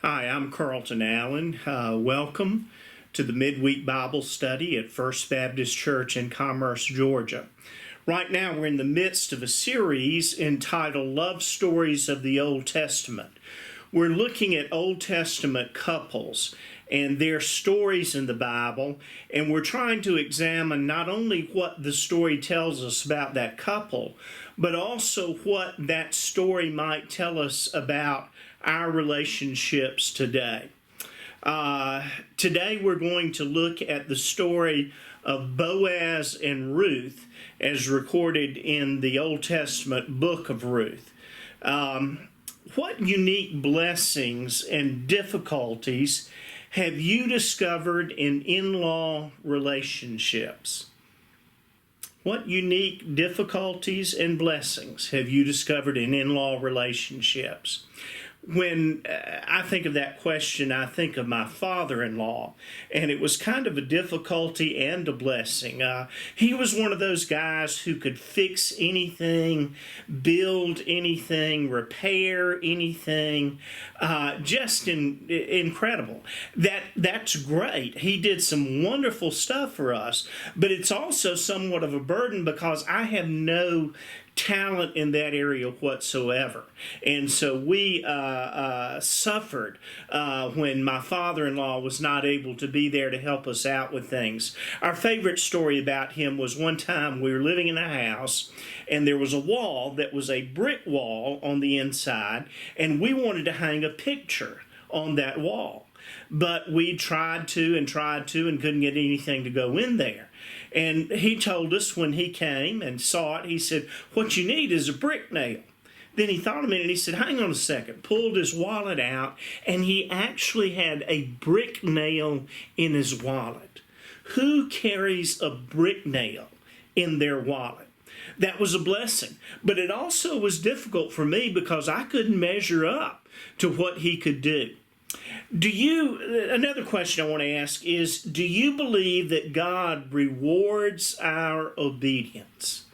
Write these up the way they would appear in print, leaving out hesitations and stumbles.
Hi, I'm Carlton Allen. Welcome to the Midweek Bible Study at First Baptist Church in Commerce, Georgia. Right now, we're in the midst of a series entitled Love Stories of the Old Testament. We're looking at Old Testament couples and their stories in the Bible, and we're trying to examine not only what the story tells us about that couple, but also what that story might tell us about our relationships today. Today we're going to look at the story of Boaz and Ruth as recorded in the Old Testament book of Ruth. What unique blessings and difficulties have you discovered in in-law relationships? What unique difficulties and blessings have you discovered in in-law relationships? When I think of that question, I think of my father-in-law, and it was kind of a difficulty and a blessing. He was one of those guys who could fix anything, build anything, repair anything, just incredible. That's great. He did some wonderful stuff for us, but it's also somewhat of a burden because I have no talent in that area whatsoever. And so we suffered when my father-in-law was not able to be there to help us out with things. Our favorite story about him was one time we were living in a house and there was a wall that was a brick wall on the inside, and we wanted to hang a picture on that wall. But we tried to and couldn't get anything to go in there. And he told us when he came and saw it, he said, "What you need is a brick nail." Then he thought a minute and he said, "Hang on a second," pulled his wallet out, and he actually had a brick nail in his wallet. Who carries a brick nail in their wallet? That was a blessing. But it also was difficult for me because I couldn't measure up to what he could do. Another question I want to ask is, do you believe that God rewards our obedience?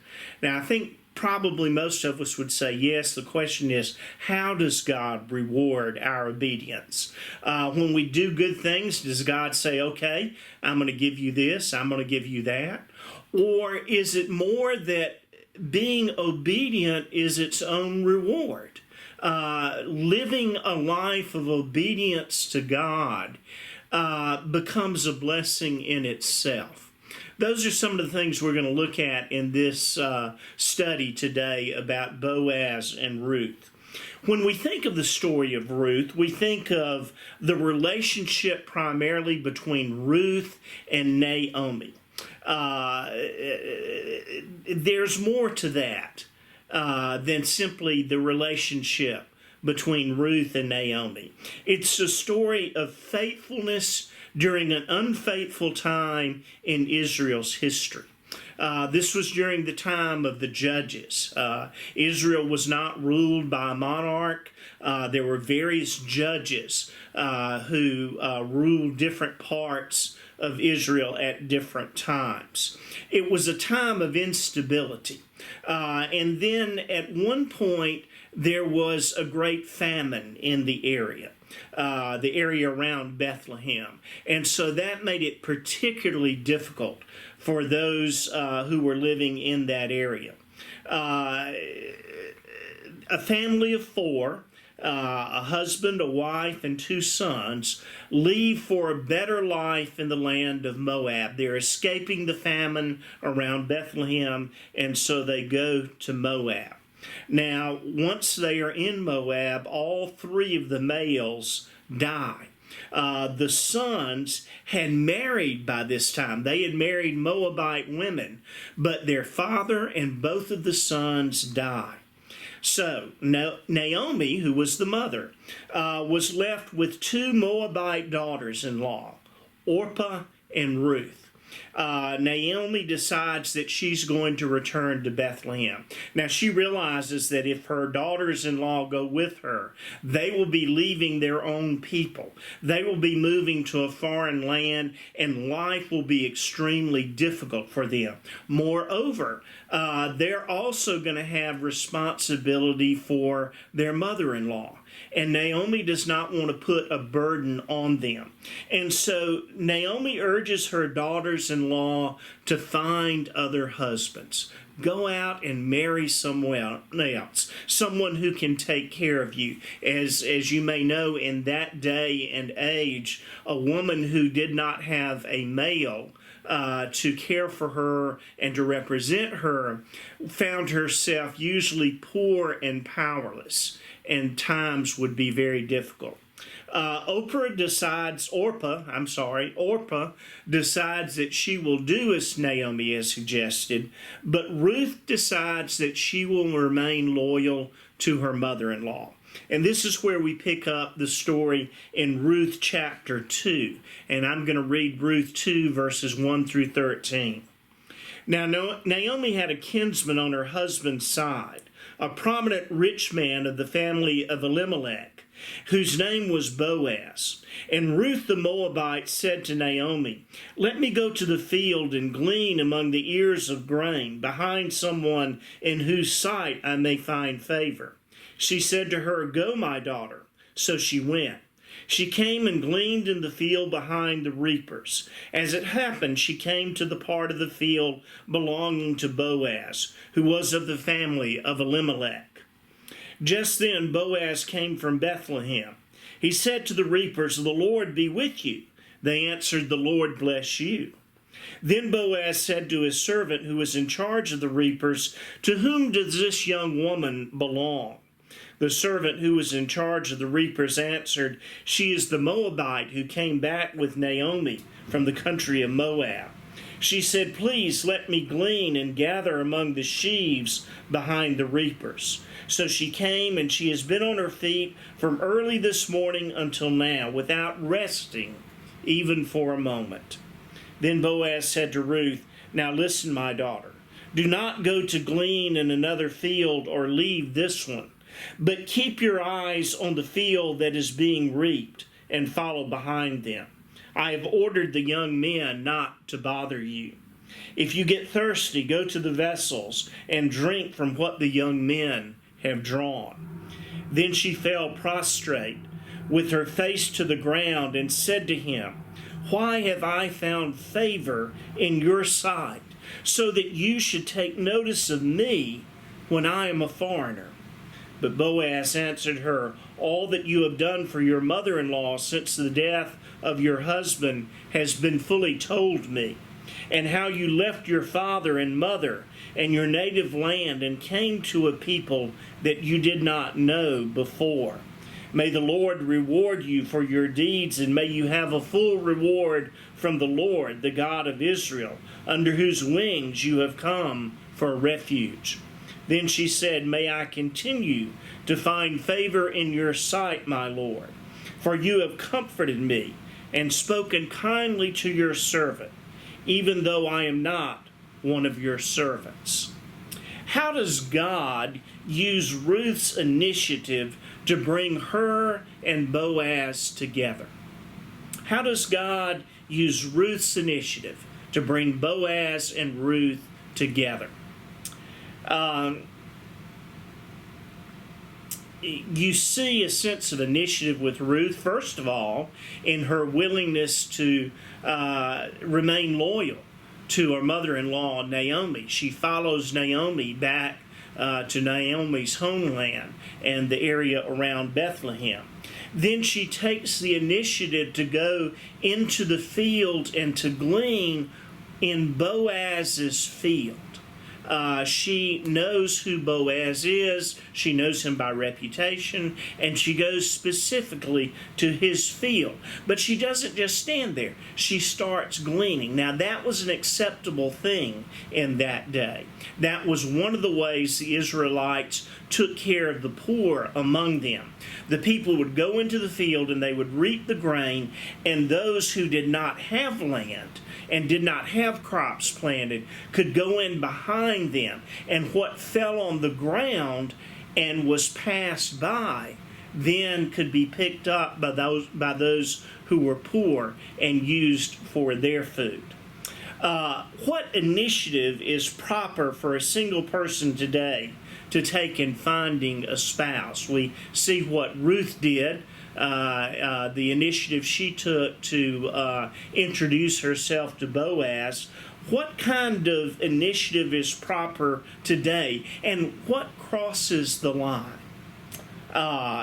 Now, I think probably most of us would say yes. The question is, how does God reward our obedience? When we do good things, does God say, okay, I'm going to give you this, I'm going to give you that? Or is it more that being obedient is its own reward? Living a life of obedience to God becomes a blessing in itself. Those are some of the things we're going to look at in this study today about Boaz and Ruth. When we think of the story of Ruth, we think of the relationship primarily between Ruth and Naomi. There's more to that than simply the relationship between Ruth and Naomi. It's a story of faithfulness during an unfaithful time in Israel's history. This was during the time of the judges. Israel was not ruled by a monarch. There were various judges who ruled different parts of Israel at different times. It was a time of instability. And then at one point, there was a great famine in the area around Bethlehem. And so that made it particularly difficult for those who were living in that area. A family of four, a husband, a wife, and two sons, leave for a better life in the land of Moab. They're escaping the famine around Bethlehem, and so they go to Moab. Now, once they are in Moab, all three of the males die. The sons had married by this time. They had married Moabite women, but their father and both of the sons died. So Naomi, who was the mother, was left with two Moabite daughters-in-law, Orpah and Ruth. Naomi decides that she's going to return to Bethlehem. Now, she realizes that if her daughters-in-law go with her, they will be leaving their own people. They will be moving to a foreign land, and life will be extremely difficult for them. Moreover, they're also going to have responsibility for their mother-in-law. And Naomi does not want to put a burden on them. And so Naomi urges her daughters-in-law to find other husbands. Go out and marry someone else, someone who can take care of you. As you may know, in that day and age, a woman who did not have a male to care for her and to represent her found herself usually poor and powerless, and times would be very difficult. Orpah decides that she will do as Naomi has suggested, but Ruth decides that she will remain loyal to her mother-in-law. And this is where we pick up the story in Ruth chapter 2. And I'm going to read Ruth 2, verses 1 through 13. Now, Naomi had a kinsman on her husband's side, a prominent rich man of the family of Elimelech, whose name was Boaz. And Ruth the Moabite said to Naomi, "Let me go to the field and glean among the ears of grain behind someone in whose sight I may find favor." She said to her, "Go, my daughter." So she went. She came and gleaned in the field behind the reapers. As it happened, she came to the part of the field belonging to Boaz, who was of the family of Elimelech. Just then Boaz came from Bethlehem. He said to the reapers, "The Lord be with you." They answered, "The Lord bless you." Then Boaz said to his servant who was in charge of the reapers, "To whom does this young woman belong?" The servant who was in charge of the reapers answered, "She is the Moabite who came back with Naomi from the country of Moab. She said, 'Please let me glean and gather among the sheaves behind the reapers.' So she came, and she has been on her feet from early this morning until now, without resting even for a moment." Then Boaz said to Ruth, "Now listen, my daughter. Do not go to glean in another field or leave this one, but keep your eyes on the field that is being reaped and follow behind them. I have ordered the young men not to bother you. If you get thirsty, go to the vessels and drink from what the young men have drawn." Then she fell prostrate with her face to the ground and said to him, "Why have I found favor in your sight, so that you should take notice of me when I am a foreigner?" But Boaz answered her, "All that you have done for your mother-in-law since the death of your husband has been fully told me, and how you left your father and mother and your native land and came to a people that you did not know before. May the Lord reward you for your deeds, and may you have a full reward from the Lord, the God of Israel, under whose wings you have come for refuge." Then she said, "May I continue to find favor in your sight, my Lord, for you have comforted me and spoken kindly to your servant, even though I am not one of your servants." How does God use Ruth's initiative to bring her and Boaz together? How does God use Ruth's initiative to bring Boaz and Ruth together? You see a sense of initiative with Ruth, first of all, in her willingness to remain loyal to her mother-in-law, Naomi. She follows Naomi back to Naomi's homeland and the area around Bethlehem. Then she takes the initiative to go into the field and to glean in Boaz's field. She knows who Boaz is. She knows him by reputation, and she goes specifically to his field. But she doesn't just stand there. She starts gleaning. Now, that was an acceptable thing in that day. That was one of the ways the Israelites took care of the poor among them. The people would go into the field and they would reap the grain, and those who did not have land and did not have crops planted could go in behind them, and what fell on the ground and was passed by then could be picked up by those who were poor and used for their food. What initiative is proper for a single person today to take in finding a spouse? We see what Ruth did, the initiative she took to introduce herself to Boaz. What kind of initiative is proper today, and what crosses the line?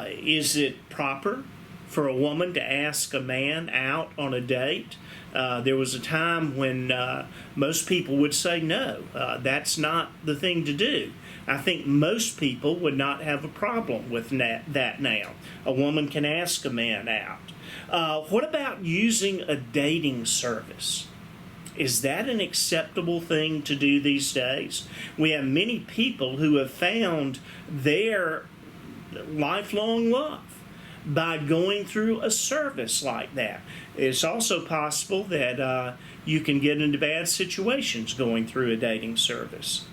Is it proper for a woman to ask a man out on a date? There was a time when most people would say no, that's not the thing to do. I think most people would not have a problem with that now. A woman can ask a man out. What about using a dating service? Is that an acceptable thing to do these days? We have many people who have found their lifelong love by going through a service like that. It's also possible that you can get into bad situations going through a dating service.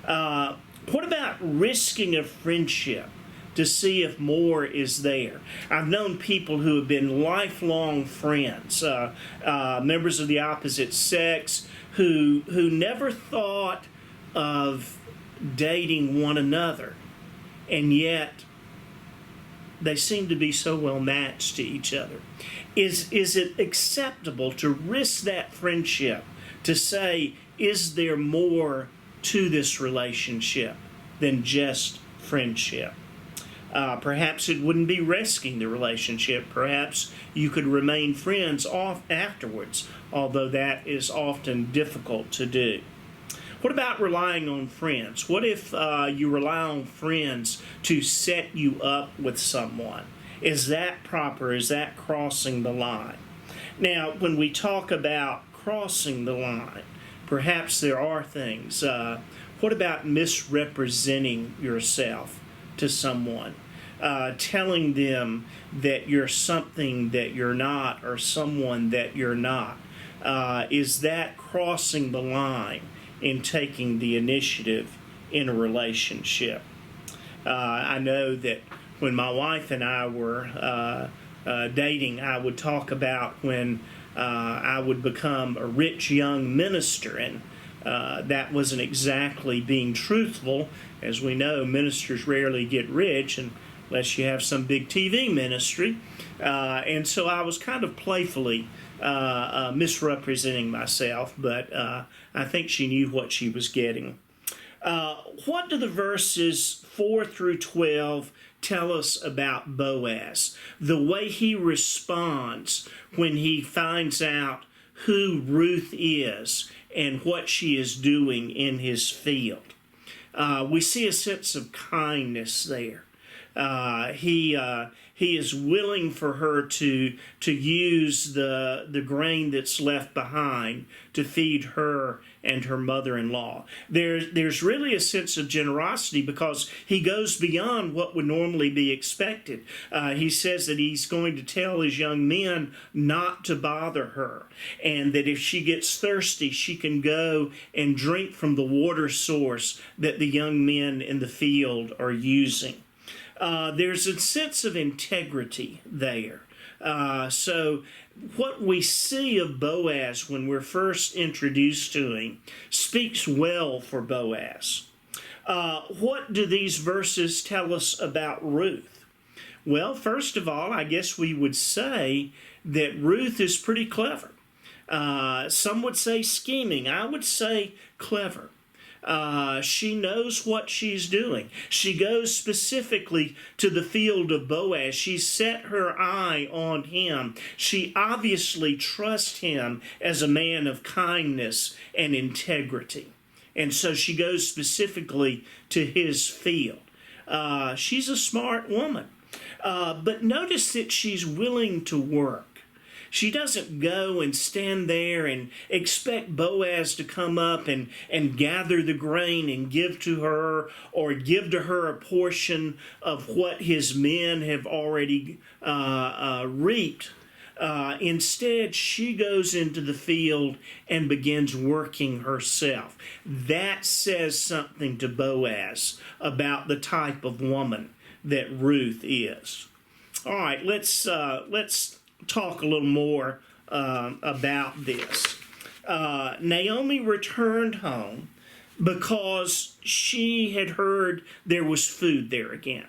What about risking a friendship to see if more is there? I've known people who have been lifelong friends, members of the opposite sex, who never thought of dating one another, and yet they seem to be so well matched to each other. Is it acceptable to risk that friendship to say, is there more to this relationship than just friendship? Perhaps it wouldn't be risking the relationship. Perhaps you could remain friends afterwards, although that is often difficult to do. What about relying on friends? What if you rely on friends to set you up with someone? Is that proper? Is that crossing the line? Now, when we talk about crossing the line, perhaps there are things. What about misrepresenting yourself to someone? Telling them that you're something that you're not, or someone that you're not. Is that crossing the line in taking the initiative in a relationship? I know that when my wife and I were dating, I would talk about when I would become a rich young minister, and that wasn't exactly being truthful. As we know, ministers rarely get rich unless you have some big TV ministry. And so I was kind of playfully misrepresenting myself, but I think she knew what she was getting. What do the verses 4 through 12 tell us about Boaz? The way he responds when he finds out who Ruth is and what she is doing in his field. We see a sense of kindness there. He is willing for her to use the grain that's left behind to feed her and her mother-in-law. There's really a sense of generosity because he goes beyond what would normally be expected. He says that he's going to tell his young men not to bother her, and that if she gets thirsty, she can go and drink from the water source that the young men in the field are using. There's a sense of integrity there. So what we see of Boaz when we're first introduced to him speaks well for Boaz. What do these verses tell us about Ruth? Well, first of all, I guess we would say that Ruth is pretty clever. Some would say scheming. I would say clever. She knows what she's doing. She goes specifically to the field of Boaz. She set her eye on him. She obviously trusts him as a man of kindness and integrity. And so she goes specifically to his field. She's a smart woman. But notice that she's willing to work. She doesn't go and stand there and expect Boaz to come up and gather the grain and give to her, or give to her a portion of what his men have already reaped. Instead, she goes into the field and begins working herself. That says something to Boaz about the type of woman that Ruth is. All right, let's talk a little more about this. Naomi returned home because she had heard there was food there again.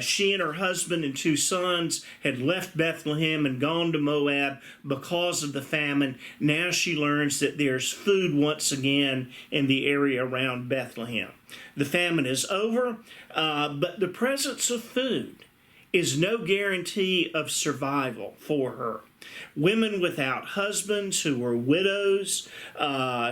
She and her husband and 2 sons had left Bethlehem and gone to Moab because of the famine. Now she learns that there's food once again in the area around Bethlehem. The famine is over, but the presence of food is no guarantee of survival for her. Women without husbands who were widows,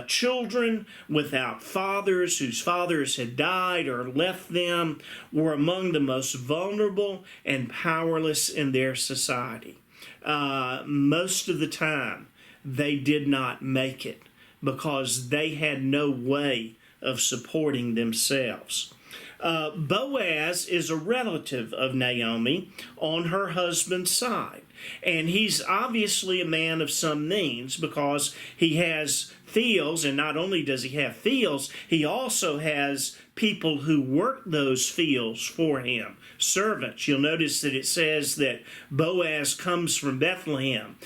children without fathers whose fathers had died or left them, were among the most vulnerable and powerless in their society. Most of the time, they did not make it because they had no way of supporting themselves. Boaz is a relative of Naomi on her husband's side. And he's obviously a man of some means because he has fields, and not only does he have fields, he also has people who work those fields for him, servants. You'll notice that it says that Boaz comes from Bethlehem.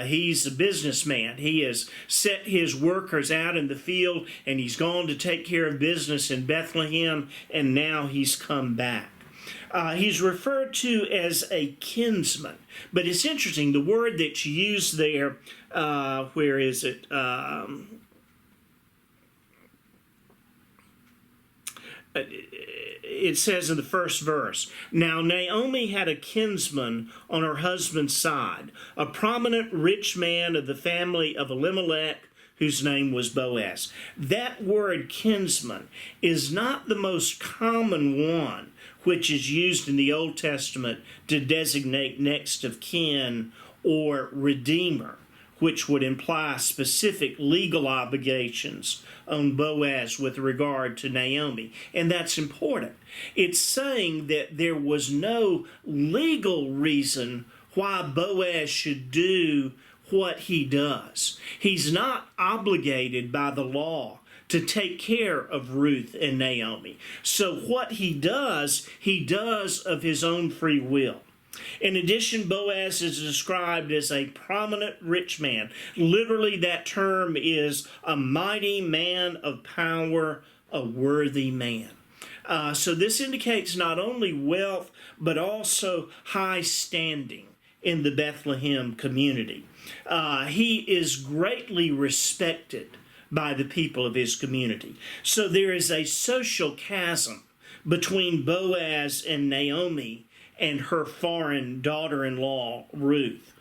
He's a businessman. He has set his workers out in the field, and he's gone to take care of business in Bethlehem, and now he's come back. He's referred to as a kinsman. But it's interesting, the word that's used there, where is it? It says in the first verse, "Now Naomi had a kinsman on her husband's side, a prominent rich man of the family of Elimelech, whose name was Boaz." That word kinsman is not the most common one which is used in the Old Testament to designate next of kin or redeemer, which would imply specific legal obligations on Boaz with regard to Naomi. And that's important. It's saying that there was no legal reason why Boaz should do what he does. He's not obligated by the law to take care of Ruth and Naomi. So what he does of his own free will. In addition, Boaz is described as a prominent rich man. Literally, that term is a mighty man of power, a worthy man. So this indicates not only wealth, but also high standing in the Bethlehem community. He is greatly respected by the people of his community. So there is a social chasm between Boaz and Naomi and her foreign daughter-in-law, Ruth.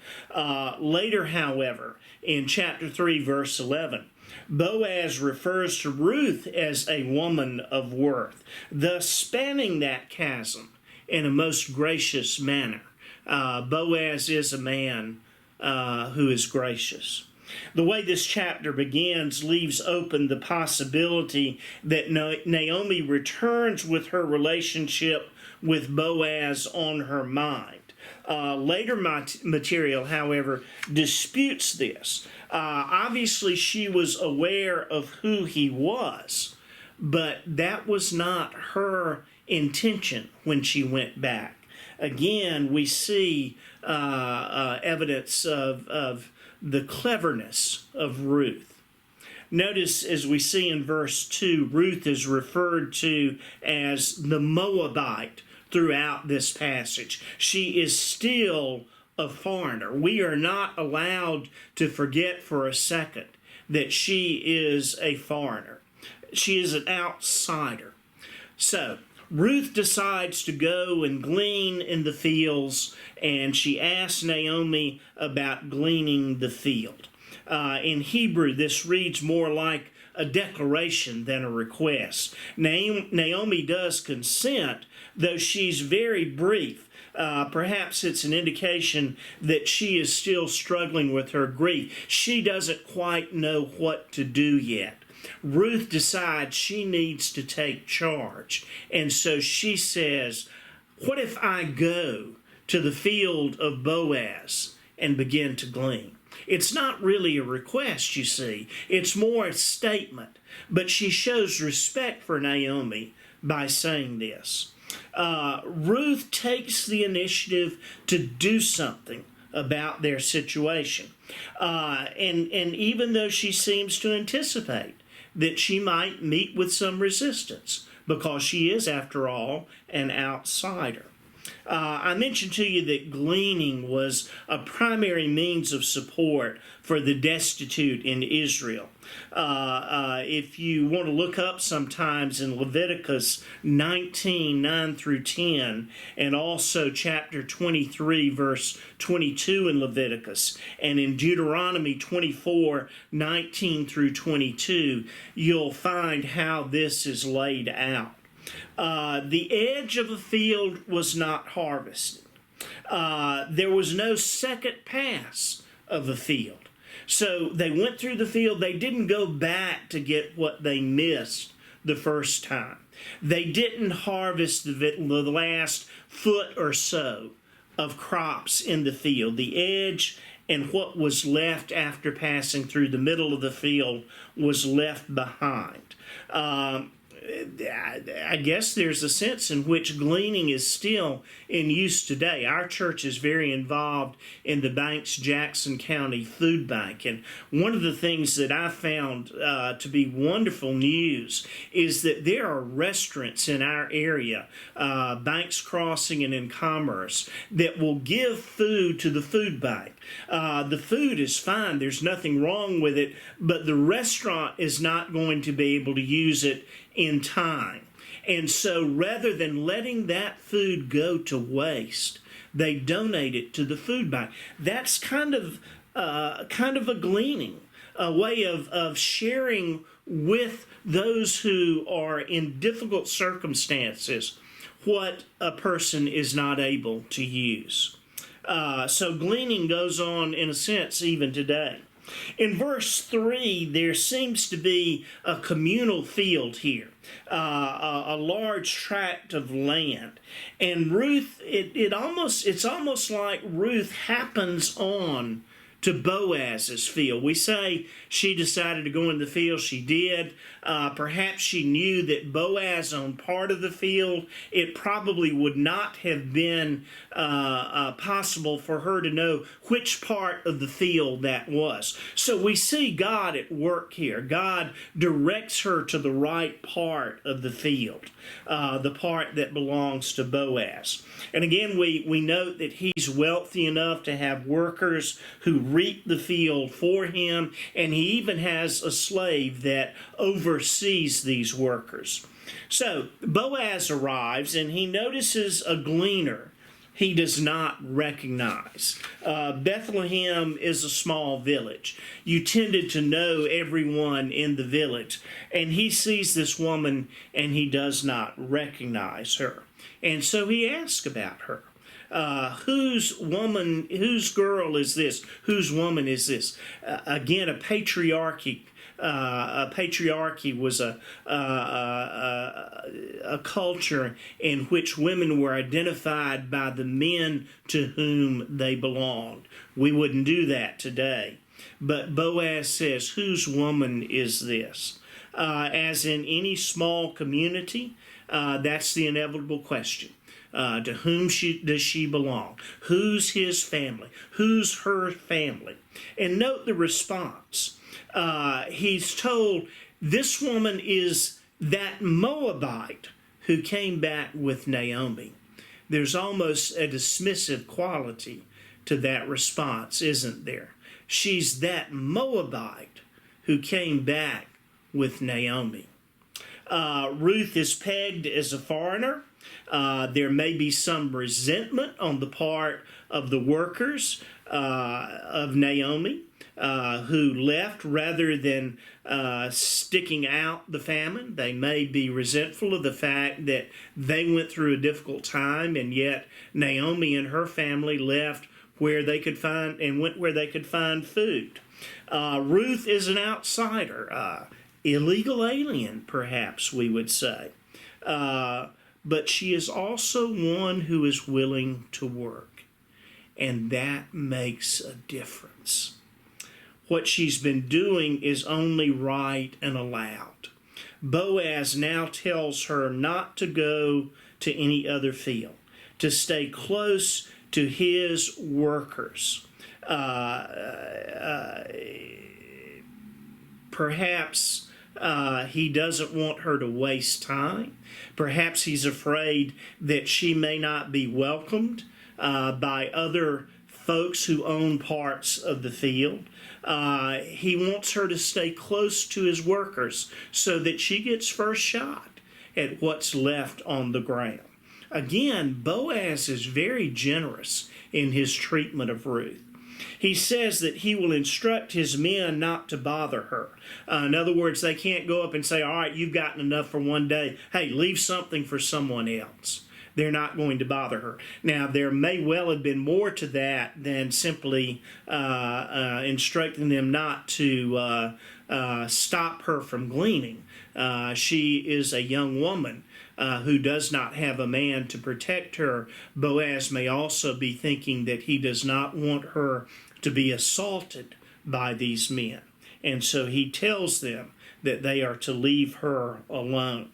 Later, however, in chapter 3, verse 11, Boaz refers to Ruth as a woman of worth, thus spanning that chasm in a most gracious manner. Boaz is a man who is gracious. The way this chapter begins leaves open the possibility that Naomi returns with her relationship with Boaz on her mind. Later material, however, disputes this. Obviously, she was aware of who he was, but that was not her intention when she went back. Again, we see evidence of the cleverness of Ruth. Notice, as we see in verse 2, Ruth is referred to as the Moabite throughout this passage. She is still a foreigner. We are not allowed to forget for a second that she is a foreigner. She is an outsider. So, Ruth decides to go and glean in the fields, and she asks Naomi about gleaning the field. In Hebrew, this reads more like a declaration than a request. Naomi does consent, though she's very brief. Perhaps it's an indication that she is still struggling with her grief. She doesn't quite know what to do yet. Ruth decides she needs to take charge. And so she says, what if I go to the field of Boaz and begin to glean? It's not really a request, you see. It's more a statement. But she shows respect for Naomi by saying this. Ruth takes the initiative to do something about their situation. And even though she seems to anticipate that she might meet with some resistance, because she is, after all, an outsider. I mentioned to you that gleaning was a primary means of support for the destitute in Israel. If you want to look up sometimes in Leviticus 19, 9 through 10, and also chapter 23, verse 22 in Leviticus, and in Deuteronomy 24, 19 through 22, you'll find how this is laid out. The edge of a field was not harvested. There was no second pass of a field. So they went through the field. They didn't go back to get what they missed the first time. They didn't harvest the last foot or so of crops in the field. The edge and what was left after passing through the middle of the field was left behind. I guess there's a sense in which gleaning is still in use today. Our church is very involved in the Banks-Jackson County Food Bank, and one of the things that I found to be wonderful news is that there are restaurants in our area, Banks Crossing and in Commerce, that will give food to the food bank. The food is fine, there's nothing wrong with it, but the restaurant is not going to be able to use it in time. And so rather than letting that food go to waste, they donate it to the food bank. That's kind of a gleaning, a way of sharing with those who are in difficult circumstances what a person is not able to use. So gleaning goes on in a sense even today. In verse 3, there seems to be a communal field here, a large tract of land. And Ruth, it's almost like Ruth happens on to Boaz's field. We say she decided to go in the field. She did. Perhaps she knew that Boaz owned part of the field. It probably would not have been possible for her to know which part of the field that was. So we see God at work here. God directs her to the right part of the field, the part that belongs to Boaz. And again, we note that he's wealthy enough to have workers who reap the field for him, and he even has a slave that oversees these workers. So Boaz arrives, and he notices a gleaner he does not recognize. Bethlehem is a small village. You tended to know everyone in the village, and he sees this woman, and he does not recognize her. And so he asks about her. Whose girl is this? Whose woman is this? Again, a patriarchy was a culture in which women were identified by the men to whom they belonged. We wouldn't do that today. But Boaz says, whose woman is this? As in any small community, that's the inevitable question. To whom does she belong? Who's his family? Who's her family? And note the response. He's told this woman is that Moabite who came back with Naomi. There's almost a dismissive quality to that response, isn't there? She's that Moabite who came back with Naomi. Ruth is pegged as a foreigner. There may be some resentment on the part of the workers of Naomi who left rather than sticking out the famine. They may be resentful of the fact that they went through a difficult time, and yet Naomi and her family left where they could find and went where they could find food. Ruth is an outsider, illegal alien, perhaps we would say. But she is also one who is willing to work, and that makes a difference. What she's been doing is only right and allowed. Boaz now tells her not to go to any other field, to stay close to his workers. Perhaps he doesn't want her to waste time. Perhaps he's afraid that she may not be welcomed by other folks who own parts of the field. He wants her to stay close to his workers so that she gets first shot at what's left on the ground. Again, Boaz is very generous in his treatment of Ruth. He says that he will instruct his men not to bother her. In other words, they can't go up and say, all right, you've gotten enough for one day. Hey, leave something for someone else. They're not going to bother her. Now, there may well have been more to that than simply instructing them not to stop her from gleaning. She is a young woman who does not have a man to protect her. Boaz may also be thinking that he does not want her to be assaulted by these men. And so he tells them that they are to leave her alone.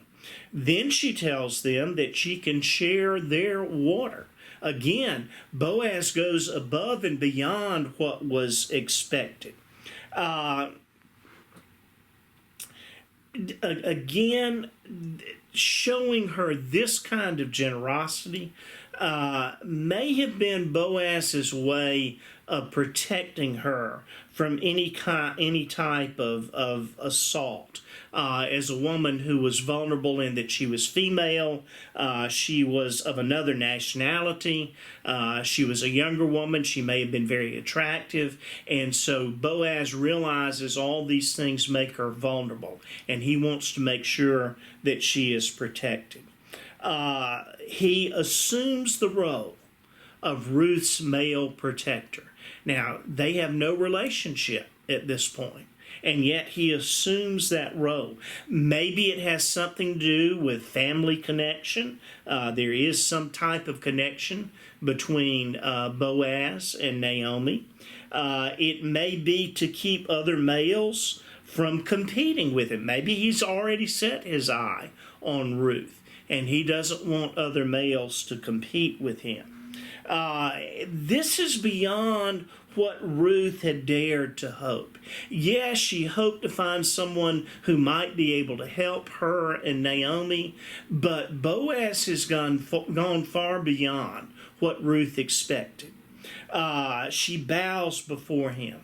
Then she tells them that she can share their water. Again, Boaz goes above and beyond what was expected. Again, showing her this kind of generosity may have been Boaz's way of protecting her from any type of assault. As a woman who was vulnerable in that she was female, she was of another nationality, she was a younger woman, she may have been very attractive, and so Boaz realizes all these things make her vulnerable, and he wants to make sure that she is protected. He assumes the role of Ruth's male protector. Now, they have no relationship at this point, and yet he assumes that role. Maybe it has something to do with family connection. There is some type of connection between Boaz and Naomi. It may be to keep other males from competing with him. Maybe he's already set his eye on Ruth, and he doesn't want other males to compete with him. This is beyond what Ruth had dared to hope. Yes, she hoped to find someone who might be able to help her and Naomi, but Boaz has gone far beyond what Ruth expected. She bows before him.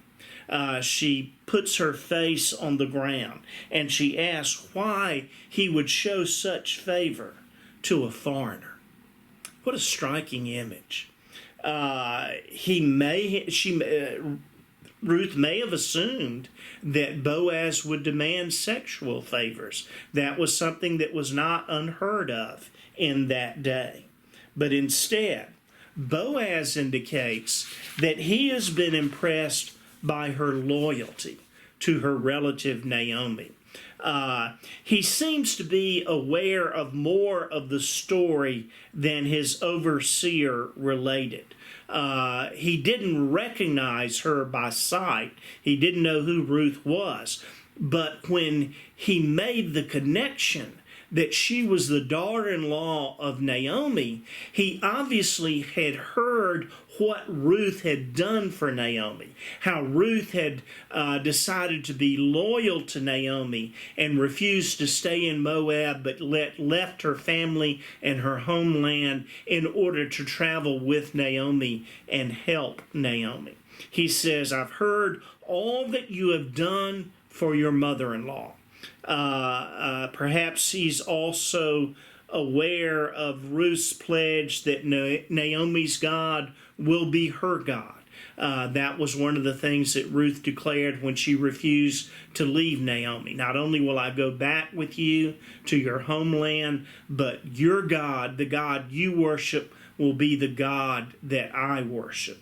She puts her face on the ground, and she asks why he would show such favor to a foreigner. What a striking image. Ruth may have assumed that Boaz would demand sexual favors. That was something that was not unheard of in that day. But instead, Boaz indicates that he has been impressed by her loyalty to her relative Naomi. He seems to be aware of more of the story than his overseer related. He didn't recognize her by sight. He didn't know who Ruth was. But when he made the connection that she was the daughter-in-law of Naomi, he obviously had heard what Ruth had done for Naomi, how Ruth had decided to be loyal to Naomi and refused to stay in Moab, but left her family and her homeland in order to travel with Naomi and help Naomi. He says, I've heard all that you have done for your mother-in-law. Perhaps he's also aware of Ruth's pledge that Naomi's God will be her God. That was one of the things that Ruth declared when she refused to leave Naomi. Not only will I go back with you to your homeland, but your God, the God you worship, will be the God that I worship.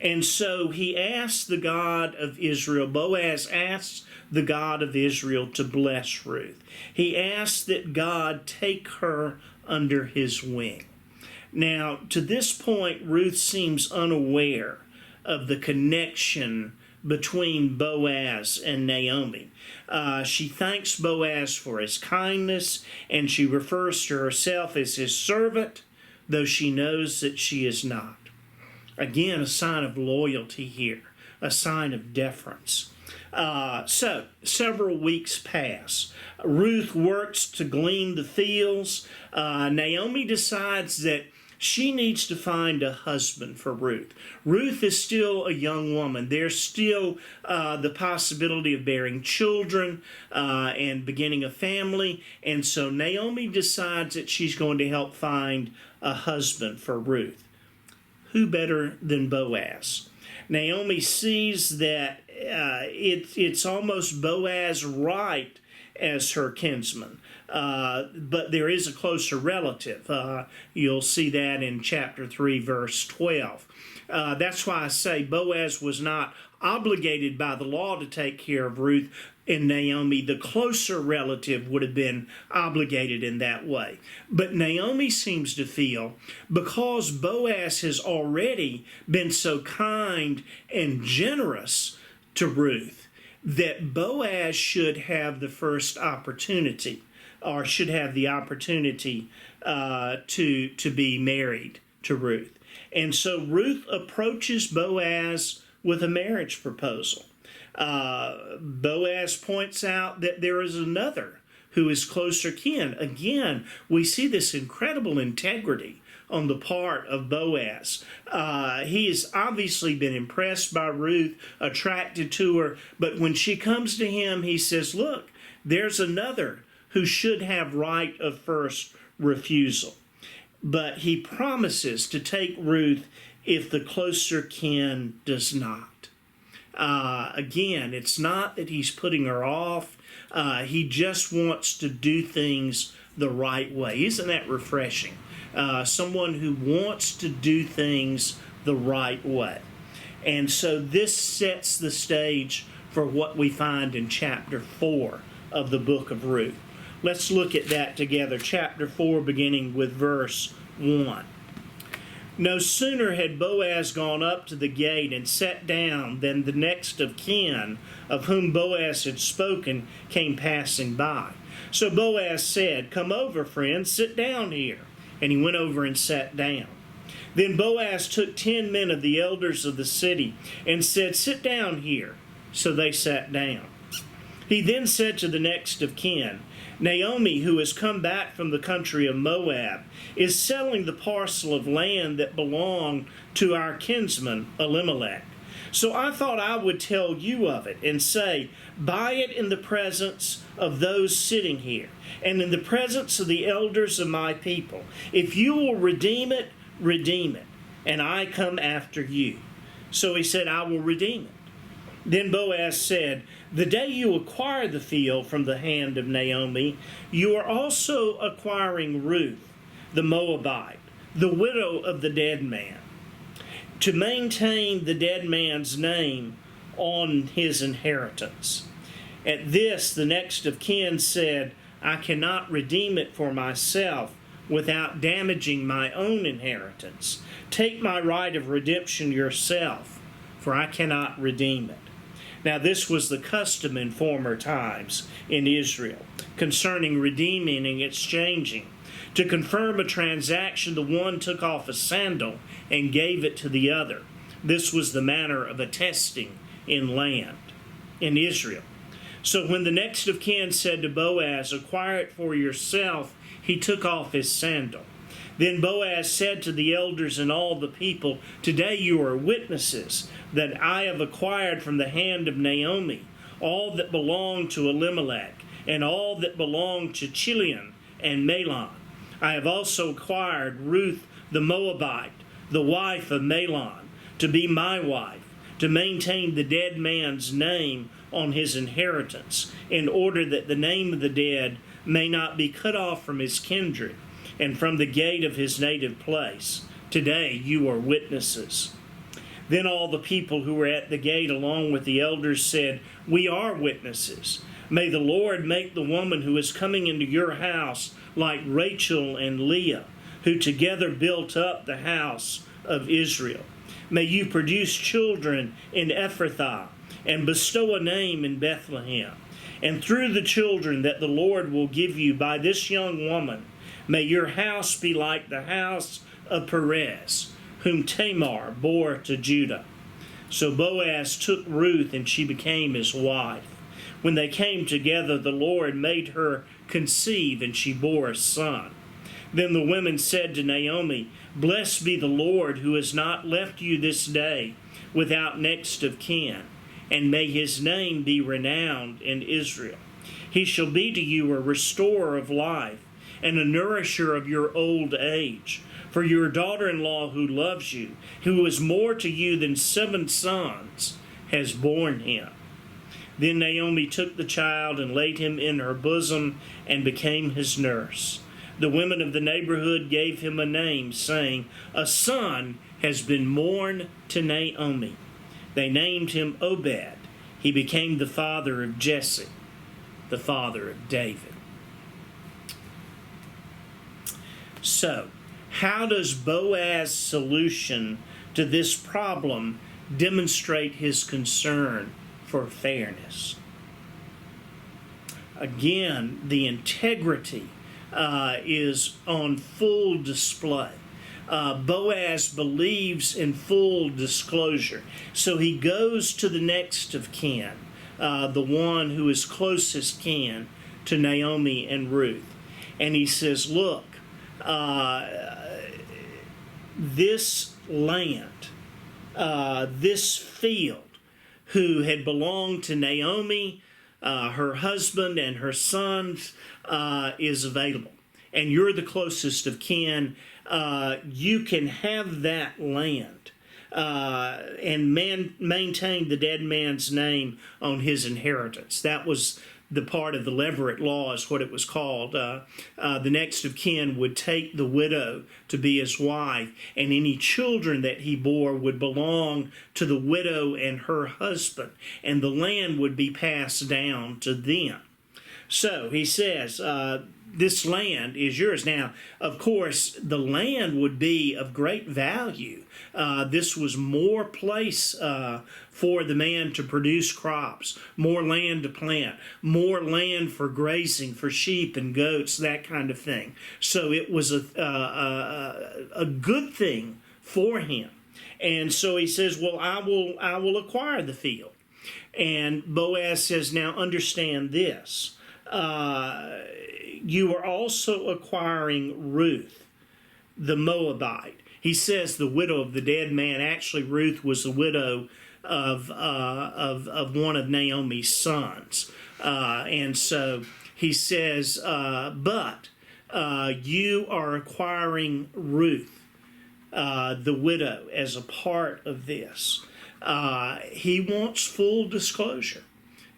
And so he asked the God of Israel, Boaz asked the God of Israel to bless Ruth. He asked that God take her under his wing. Now, to this point, Ruth seems unaware of the connection between Boaz and Naomi. She thanks Boaz for his kindness, and she refers to herself as his servant, though she knows that she is not. Again, a sign of loyalty here, a sign of deference. So, several weeks pass. Ruth works to glean the fields. Naomi decides that she needs to find a husband for Ruth. Ruth is still a young woman. There's still the possibility of bearing children and beginning a family. And so Naomi decides that she's going to help find a husband for Ruth. Who better than Boaz? Naomi sees that it's almost Boaz right as her kinsman. But there is a closer relative. You'll see that in chapter 3, verse 12. That's why I say Boaz was not obligated by the law to take care of Ruth and Naomi. The closer relative would have been obligated in that way. But Naomi seems to feel, because Boaz has already been so kind and generous to Ruth, that Boaz should have the first opportunity, or should have the opportunity to be married to Ruth. And so Ruth approaches Boaz with a marriage proposal. Boaz points out that there is another who is closer kin. Again, we see this incredible integrity on the part of Boaz. He has obviously been impressed by Ruth, attracted to her, but when she comes to him, he says, look, there's another who should have right of first refusal. But he promises to take Ruth if the closer kin does not. Again, it's not that he's putting her off. He just wants to do things the right way. Isn't that refreshing? Someone who wants to do things the right way. And so this sets the stage for what we find in chapter 4 of the book of Ruth. Let's look at that together. Chapter 4, beginning with verse 1. No sooner had Boaz gone up to the gate and sat down than the next of kin, of whom Boaz had spoken, came passing by. So Boaz said, come over, friend, sit down here. And he went over and sat down. Then Boaz took 10 men of the elders of the city and said, sit down here. So they sat down. He then said to the next of kin, Naomi, who has come back from the country of Moab, is selling the parcel of land that belonged to our kinsman Elimelech. So I thought I would tell you of it and say, buy it in the presence of those sitting here and in the presence of the elders of my people. If you will redeem it, and I come after you. So he said, I will redeem it. Then Boaz said, the day you acquire the field from the hand of Naomi, you are also acquiring Ruth, the Moabite, the widow of the dead man, to maintain the dead man's name on his inheritance. At this, the next of kin said, I cannot redeem it for myself without damaging my own inheritance. Take my right of redemption yourself, for I cannot redeem it. Now this was the custom in former times in Israel, concerning redeeming and exchanging. To confirm a transaction, the one took off a sandal and gave it to the other. This was the manner of attesting in land, in Israel. So when the next of kin said to Boaz, acquire it for yourself, he took off his sandal. Then Boaz said to the elders and all the people, today you are witnesses that I have acquired from the hand of Naomi all that belonged to Elimelech and all that belonged to Chilion and Mahlon. I have also acquired Ruth the Moabite, the wife of Mahlon, to be my wife, to maintain the dead man's name on his inheritance, in order that the name of the dead may not be cut off from his kindred and from the gate of his native place. Today you are witnesses." Then all the people who were at the gate along with the elders said, "We are witnesses. May the Lord make the woman who is coming into your house like Rachel and Leah, who together built up the house of Israel. May you produce children in Ephrathah and bestow a name in Bethlehem. And through the children that the Lord will give you by this young woman, may your house be like the house of Perez, whom Tamar bore to Judah." So Boaz took Ruth, and she became his wife. When they came together, the Lord made her conceive, and she bore a son. Then the women said to Naomi, "Blessed be the Lord, who has not left you this day without next of kin, and may his name be renowned in Israel. He shall be to you a restorer of life, and a nourisher of your old age. For your daughter-in-law who loves you, who is more to you than 7 sons, has borne him." Then Naomi took the child and laid him in her bosom and became his nurse. The women of the neighborhood gave him a name, saying, "A son has been born to Naomi." They named him Obed. He became the father of Jesse, the father of David. So, how does Boaz's solution to this problem demonstrate his concern for fairness? Again, the integrity is on full display. Boaz believes in full disclosure. So he goes to the next of kin, the one who is closest kin to Naomi and Ruth. And he says, "Look, this land, this field, who had belonged to Naomi, her husband and her sons, is available. And you're the closest of kin. You can have that land and maintain the dead man's name on his inheritance." That was the part of the Levirate law, is what it was called. The next of kin would take the widow to be his wife, and any children that he bore would belong to the widow and her husband, and the land would be passed down to them. So he says, this land is yours. Now, of course, the land would be of great value. This was more place for the man to produce crops, more land to plant, more land for grazing, for sheep and goats, that kind of thing. So it was a good thing for him. And so he says, "Well, I will acquire the field." And Boaz says, "Now understand this. You are also acquiring Ruth, the Moabite." He says the widow of the dead man. Actually, Ruth was the widow of one of Naomi's sons. And so he says, but you are acquiring Ruth, the widow, as a part of this. He wants full disclosure.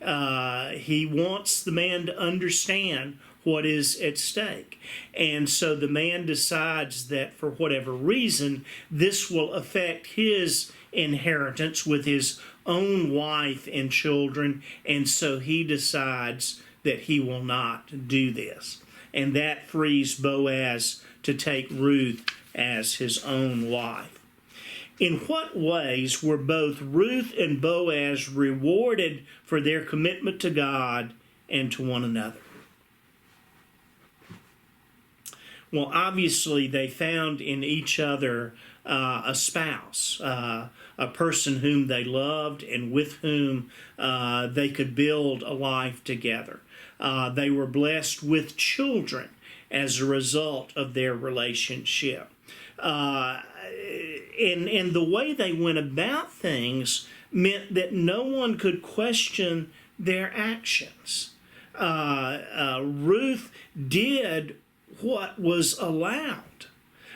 He wants the man to understand what is at stake. And so the man decides that for whatever reason, this will affect his inheritance with his own wife and children, and so he decides that he will not do this. And that frees Boaz to take Ruth as his own wife. In what ways were both Ruth and Boaz rewarded for their commitment to God and to one another? Well, obviously, they found in each other a spouse, a person whom they loved and with whom they could build a life together. They were blessed with children as a result of their relationship. And the way they went about things meant that no one could question their actions. Ruth did what was allowed.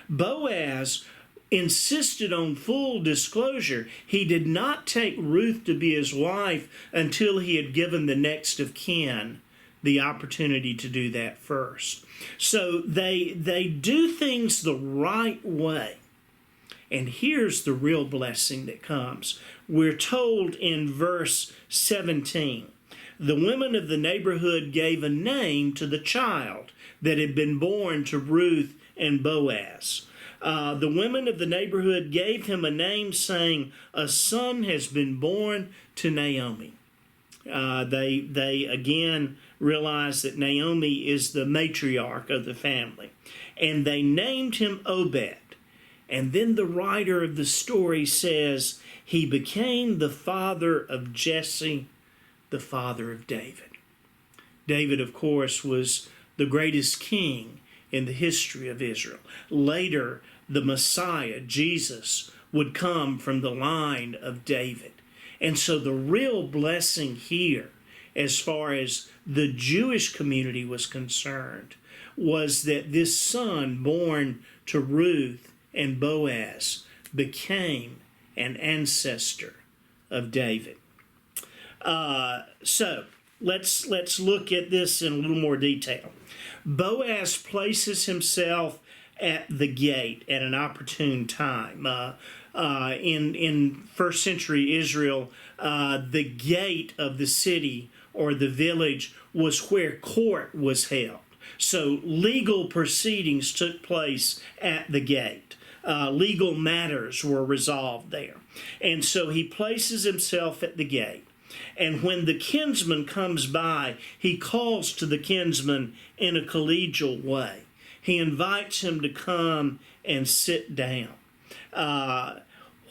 Boaz insisted on full disclosure. He did not take Ruth to be his wife until he had given the next of kin the opportunity to do that first. So they do things the right way. And here's the real blessing that comes. We're told in verse 17, the women of the neighborhood gave a name to the child that had been born to Ruth and Boaz. The women of the neighborhood gave him a name, saying, a son has been born to Naomi. They again realized that Naomi is the matriarch of the family. And they named him Obed. And then the writer of the story says, he became the father of Jesse, the father of David. David, of course, was the greatest king in the history of Israel. Later, the Messiah, Jesus, would come from the line of David. And so the real blessing here, as far as the Jewish community was concerned, was that this son born to Ruth and Boaz became an ancestor of David. So let's look at this in a little more detail. Boaz places himself at the gate at an opportune time. In first century Israel, the gate of the city or the village was where court was held. So legal proceedings took place at the gate. Legal matters were resolved there. And so he places himself at the gate. And when the kinsman comes by, he calls to the kinsman in a collegial way. He invites him to come and sit down.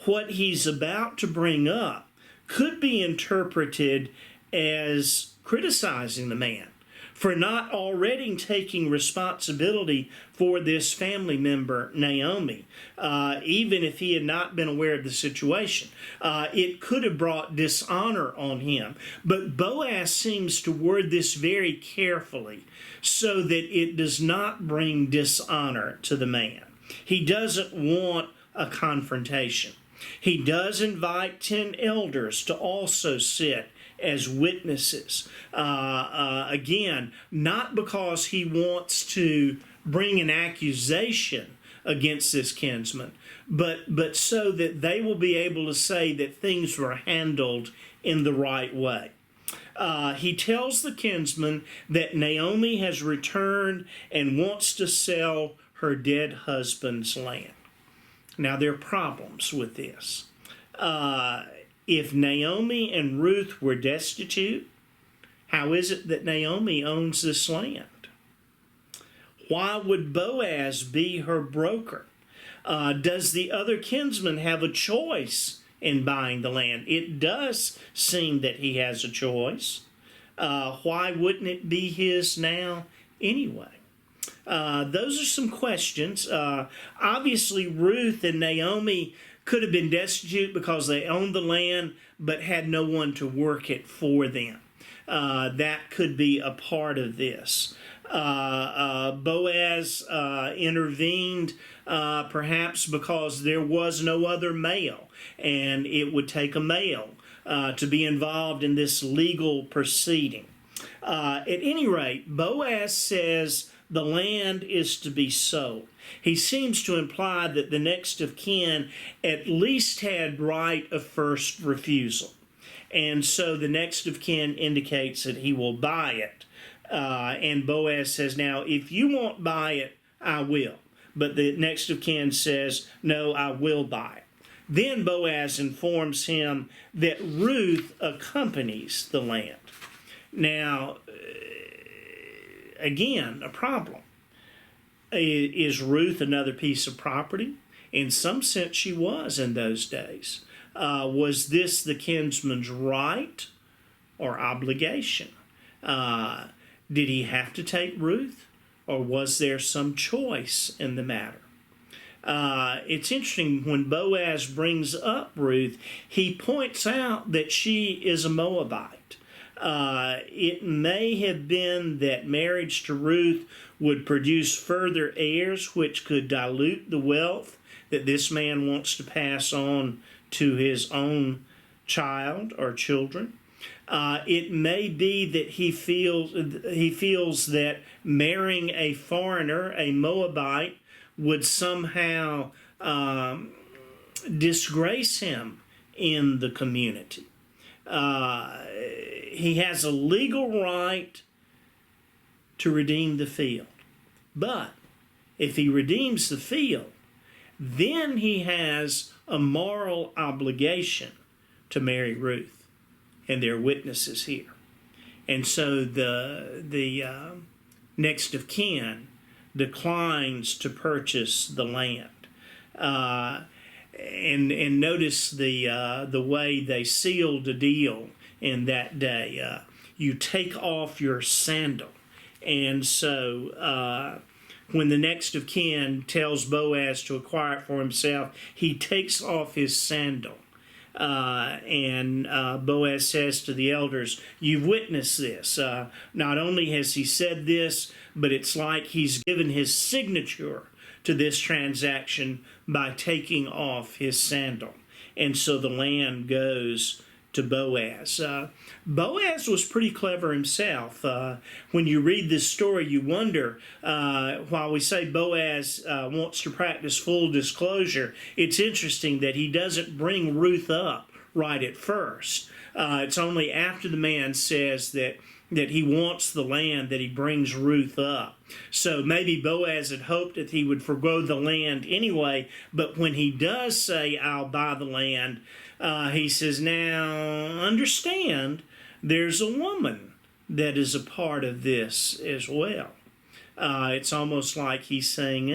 What he's about to bring up could be interpreted as criticizing the man for not already taking responsibility for this family member, Naomi, even if he had not been aware of the situation. It could have brought dishonor on him. But Boaz seems to word this very carefully so that it does not bring dishonor to the man. He doesn't want a confrontation. He does invite 10 elders to also sit as witnesses. Again, not because he wants to bring an accusation against this kinsman, but so that they will be able to say that things were handled in the right way. He tells the kinsman that Naomi has returned and wants to sell her dead husband's land. Now, there are problems with this. If Naomi and Ruth were destitute, how is it that Naomi owns this land? Why would Boaz be her broker? Does the other kinsman have a choice in buying the land? It does seem that he has a choice. Why wouldn't it be his now anyway? Those are some questions. Obviously, Ruth and Naomi could have been destitute because they owned the land but had no one to work it for them. That could be a part of this. Boaz intervened perhaps because there was no other male, and it would take a male to be involved in this legal proceeding. At any rate, Boaz says the land is to be sold. He seems to imply that the next of kin at least had right of first refusal. And so the next of kin indicates that he will buy it. And Boaz says, now, if you won't buy it, I will. But the next of kin says, no, I will buy it. Then Boaz informs him that Ruth accompanies the land. Now, again, a problem. Is Ruth another piece of property? In some sense, she was in those days. Was this the kinsman's right or obligation? Did he have to take Ruth, or was there some choice in the matter? It's interesting, when Boaz brings up Ruth, he points out that she is a Moabite. It may have been that marriage to Ruth would produce further heirs, which could dilute the wealth that this man wants to pass on to his own child or children. It may be that he feels that marrying a foreigner, a Moabite, would somehow disgrace him in the community. He has a legal right to redeem the field. But if he redeems the field, then he has a moral obligation to marry Ruth. And there are witnesses here. And so the next of kin declines to purchase the land. And notice the way they sealed the deal in that day. You take off your sandal. And so when the next of kin tells Boaz to acquire it for himself, he takes off his sandal. And Boaz says to the elders, "You've witnessed this. Not only has he said this, but it's like he's given his signature to this transaction by taking off his sandal." And so the land goes to Boaz. Boaz was pretty clever himself. When you read this story, you wonder, while we say Boaz wants to practice full disclosure, it's interesting that he doesn't bring Ruth up right at first. It's only after the man says that he wants the land that he brings Ruth up. So maybe Boaz had hoped that he would forgo the land anyway, but when he does say, "I'll buy the land," he says, "Now, understand, there's a woman that is a part of this as well." It's almost like he's saying,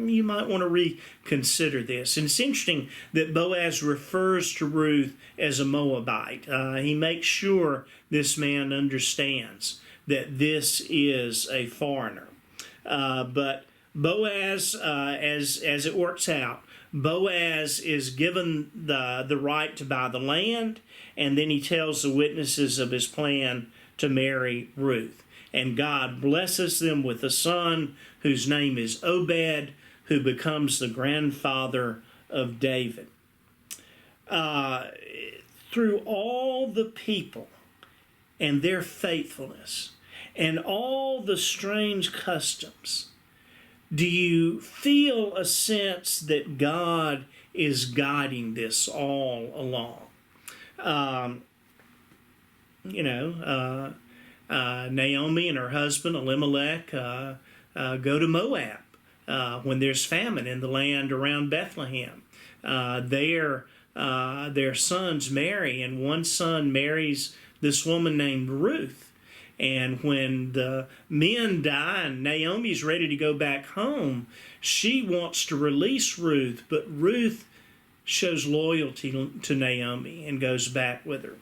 you might want to reconsider this. And it's interesting that Boaz refers to Ruth as a Moabite. He makes sure this man understands that this is a foreigner. But Boaz, as it works out, Boaz is given the right to buy the land, and then he tells the witnesses of his plan to marry Ruth. And God blesses them with a son whose name is Obed, who becomes the grandfather of David. Through all the people and their faithfulness and all the strange customs, do you feel a sense that God is guiding this all along? Naomi and her husband Elimelech go to Moab when there's famine in the land around Bethlehem. Their sons marry, and one son marries this woman named Ruth. And when the men die and Naomi's ready to go back home, she wants to release Ruth, but Ruth shows loyalty to Naomi and goes back with her.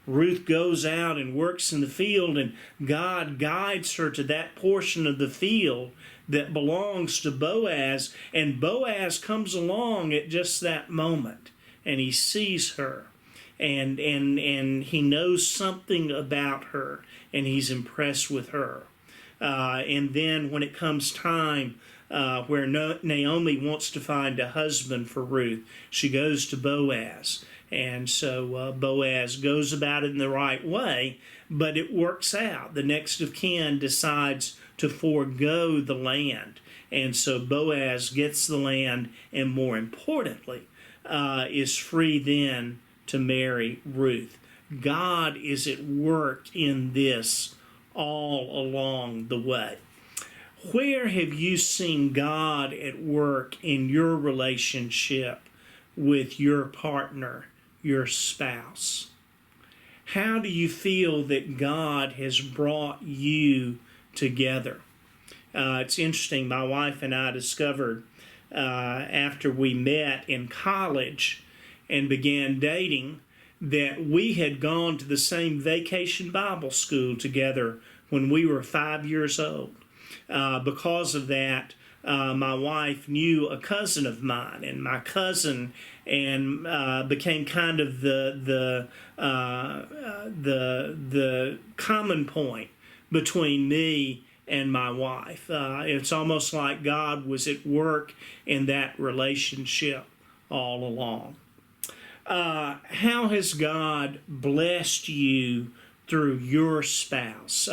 Ruth goes out and works in the field, and God guides her to that portion of the field that belongs to Boaz, and Boaz comes along at just that moment, and he sees her, and he knows something about her, and he's impressed with her. And then when it comes time where Naomi wants to find a husband for Ruth, she goes to Boaz. And so Boaz goes about it in the right way, but it works out. The next of kin decides to forego the land. And so Boaz gets the land, and more importantly, is free then to marry Ruth. God is at work in this all along the way. Where have you seen God at work in your relationship with your partner, your spouse? How do you feel that God has brought you together? It's interesting, my wife and I discovered after we met in college and began dating that we had gone to the same vacation Bible school together when we were 5 years old. Because of that, my wife knew a cousin of mine, and my cousin and became kind of the common point between me and my wife. It's almost like God was at work in that relationship all along. How has God blessed you through your spouse?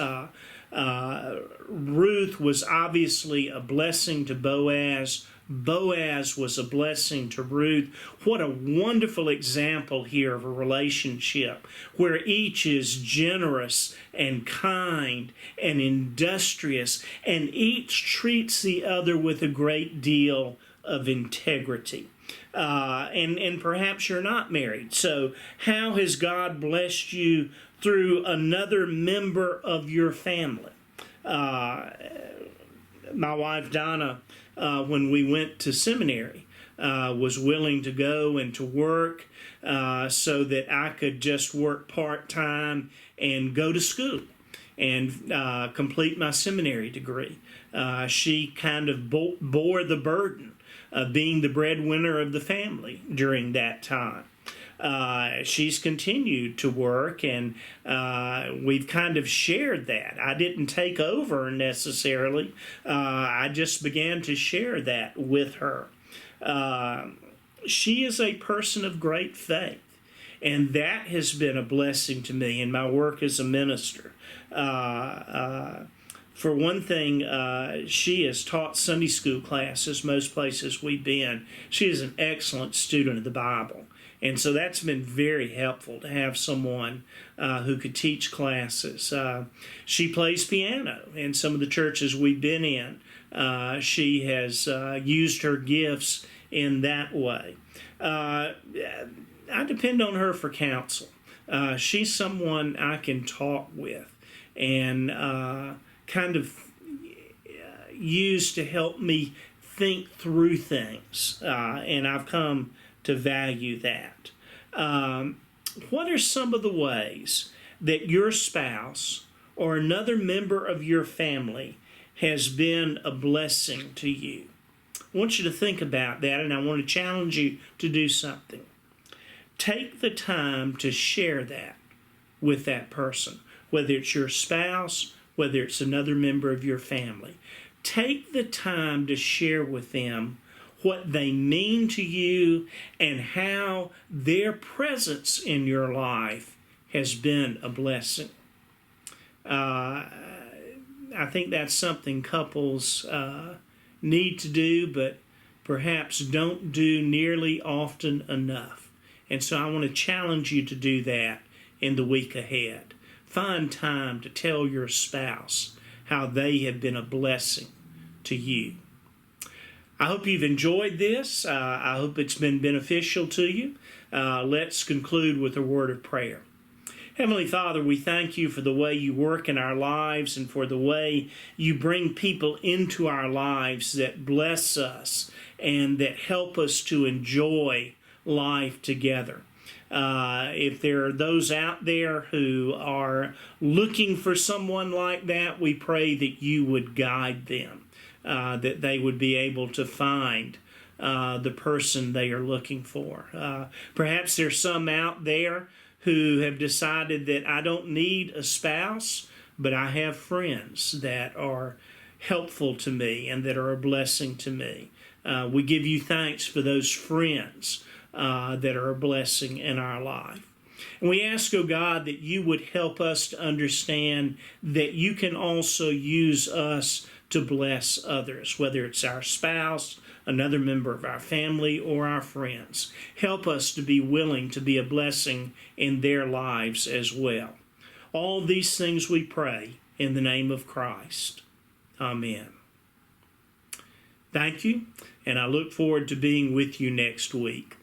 Ruth was obviously a blessing to Boaz. Boaz was a blessing to Ruth. What a wonderful example here of a relationship where each is generous and kind and industrious, and each treats the other with a great deal of integrity. And perhaps you're not married. So how has God blessed you through another member of your family? My wife Donna, when we went to seminary, was willing to go and to work so that I could just work part-time and go to school and complete my seminary degree. She kind of bore the burden of being the breadwinner of the family during that time. She's continued to work, and we've kind of shared that. I didn't take over necessarily. I just began to share that with her. She is a person of great faith, and that has been a blessing to me in my work as a minister. For one thing, she has taught Sunday school classes most places we've been. She is an excellent student of the Bible. And so that's been very helpful to have someone who could teach classes. She plays piano in some of the churches we've been in. She has used her gifts in that way. I depend on her for counsel. She's someone I can talk with and kind of use to help me think through things. And I've come to value that. What are some of the ways that your spouse or another member of your family has been a blessing to you? I want you to think about that, and I want to challenge you to do something. Take the time to share that with that person, whether it's your spouse, whether it's another member of your family. Take the time to share with them what they mean to you and how their presence in your life has been a blessing. I think that's something couples need to do, but perhaps don't do nearly often enough. And so I want to challenge you to do that in the week ahead. Find time to tell your spouse how they have been a blessing to you. I hope you've enjoyed this. I hope it's been beneficial to you. Let's conclude with a word of prayer. Heavenly Father, we thank you for the way you work in our lives and for the way you bring people into our lives that bless us and that help us to enjoy life together. If there are those out there who are looking for someone like that, we pray that you would guide them. That they would be able to find the person they are looking for. Perhaps there's some out there who have decided that I don't need a spouse, but I have friends that are helpful to me and that are a blessing to me. We give you thanks for those friends that are a blessing in our life. And we ask, oh God, that you would help us to understand that you can also use us to bless others, whether it's our spouse, another member of our family, or our friends. Help us to be willing to be a blessing in their lives as well. All these things we pray in the name of Christ. Amen. Thank you, and I look forward to being with you next week.